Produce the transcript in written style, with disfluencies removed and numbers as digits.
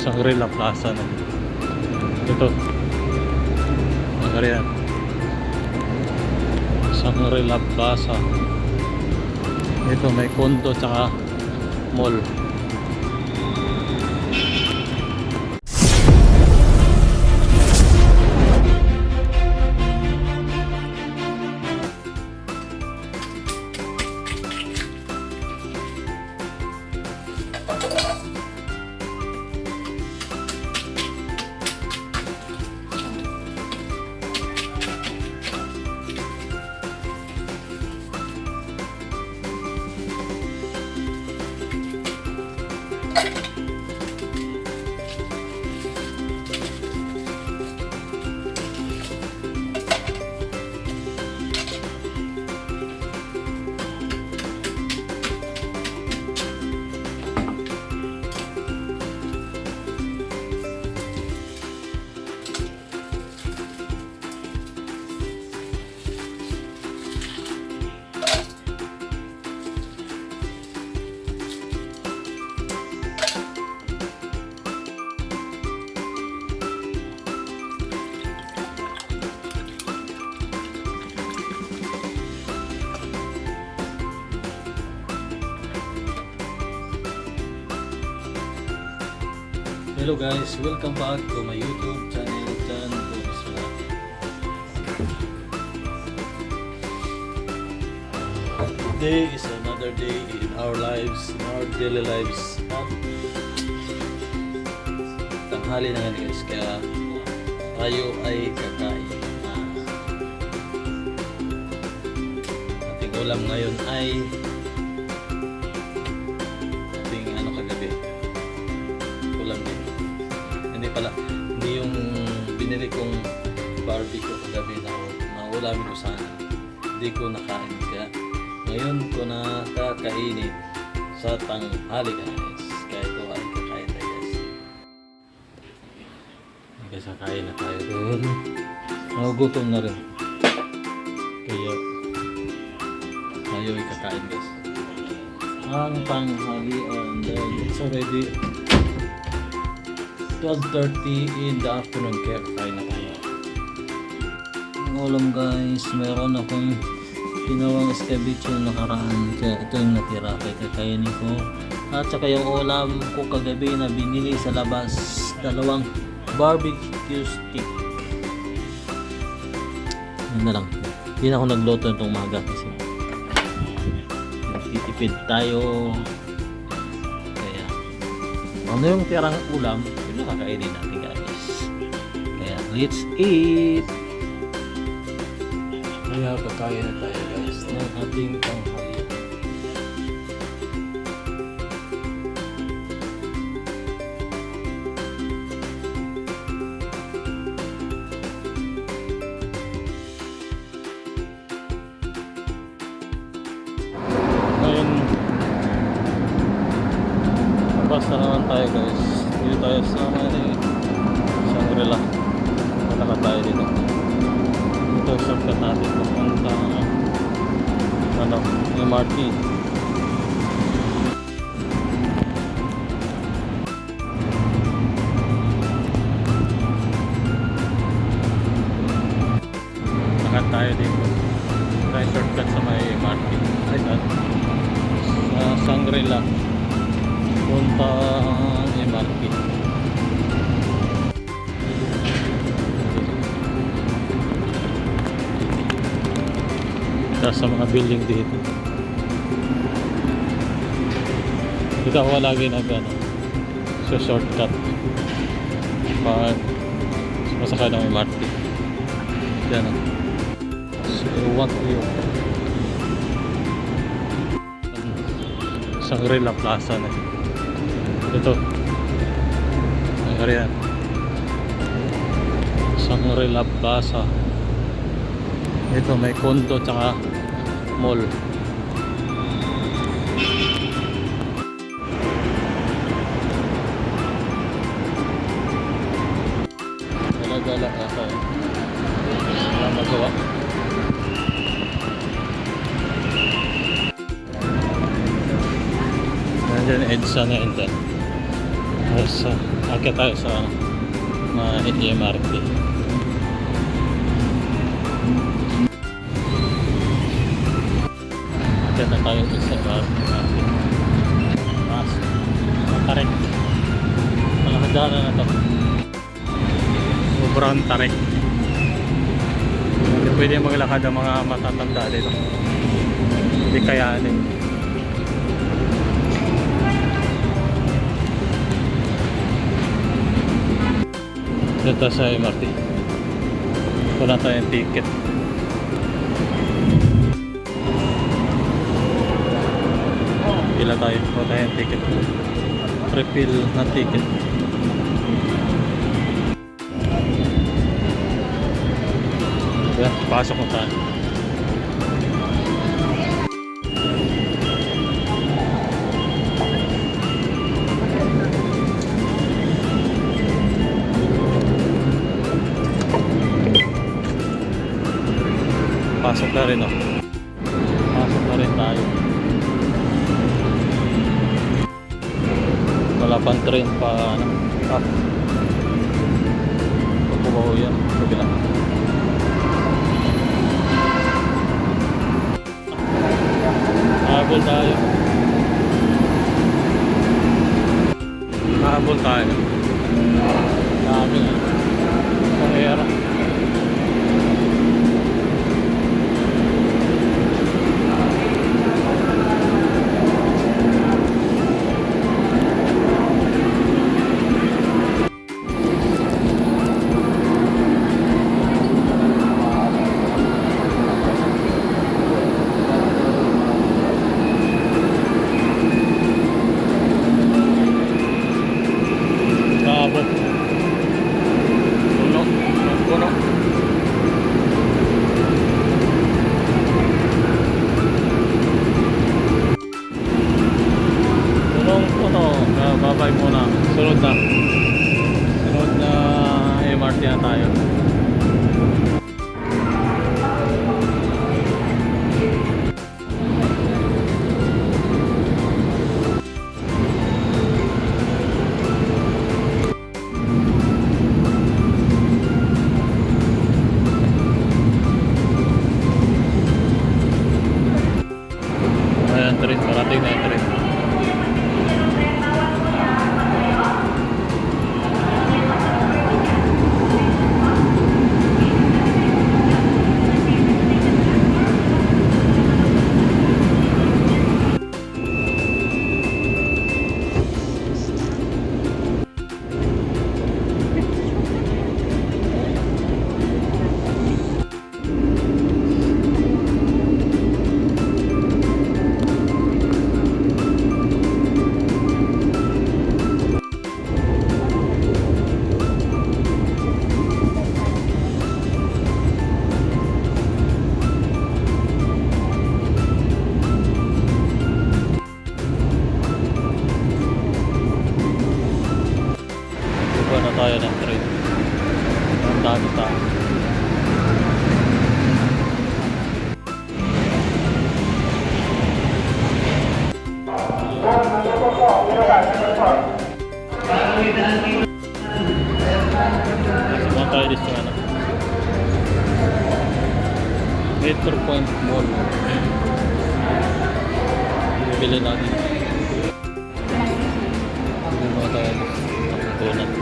Shangri-La Plaza na. Ito. Ayan. Shangri-La Plaza. Ito may condo tsaka mall. Hello guys, welcome back to my YouTube channel, Jan Bones Vlog. Today is another day in our lives, in our daily lives. Tanghali na nga guys, kaya tayo ay kakain. Ating ulam ngayon ay ating kagabi. Ulam din. Hindi yung binili kong barbecue kagabi na ulamin ko sana. Hindi ko nakain. Kaya ngayon ko na kakainin sa tanghali guys. Kaya ito ay kakain tayo guys. Guys, kakain na tayo doon. Magugutom na rin. Kaya tayo ay kakain guys. Ang tanghalian dahil it's already 12:30 in the afternoon, kaya kain na tayo. Ang ulam guys, meron akong ginawang escabeche nakaraan, kaya ito yung natira, kaya kakainin ko. At saka yung ulam ko kagabi na binili sa labas, dalawang barbecue stick. Yun na lang, hindi na ako nagluto itong umaga kasi nagtitipid tayo. Kaya ano yung tirang ulam, yun ang kakainin natin guys. Kaya let's eat. Kaya kakain na tayo guys ng ating tanghali. Ngayon basta naman tayo guys. Dito tayo sa Shangri-La. Mataka tayo dito. Ito shortcut natin papunta MRT. Lakad tayo dito. Tayo shortcut sa may MRT. Ay, sa Shangri-La. Punta MRT. Sa mga building dito. Dito ako lagi sa shortcut pag masakay ng MRT. Yan o. So what view. Shangri-La Plaza na. Ito. Ayan. Shangri-La Plaza. Ito may condo tsaka mall. Gala-gala ata eh. Wala magawa. Nandiyan EDSA na yun dyan. Tapos akit tayo sa MRT. Akit na tayo sa MRT. Mas tarik. Malakadana na to. Sobrang tarik. Hindi pwede maglakad ang mga matatanda dito. Hindi kayanin. Dito sa MRT. Wala tayong ticket. Pila tayo. Wala tayong ticket. Refill na ticket. Yan, pasok mo tayo. Pasok na rin, oh. Pasok na rin tayo. Wala pang train pa, ano, up. Pakubaw yan, kabila. Habol tayo. Habol tayo. Dami nga. Pangera. Babay muna. Sunod na MRT na tayo. Ayan, train. Parating na yung train. Na tayo ng train. Ang dami tayo. Saan tayo dito na? Metro Point Mall. Bibili natin. Bibili mo tayo dito. Donut.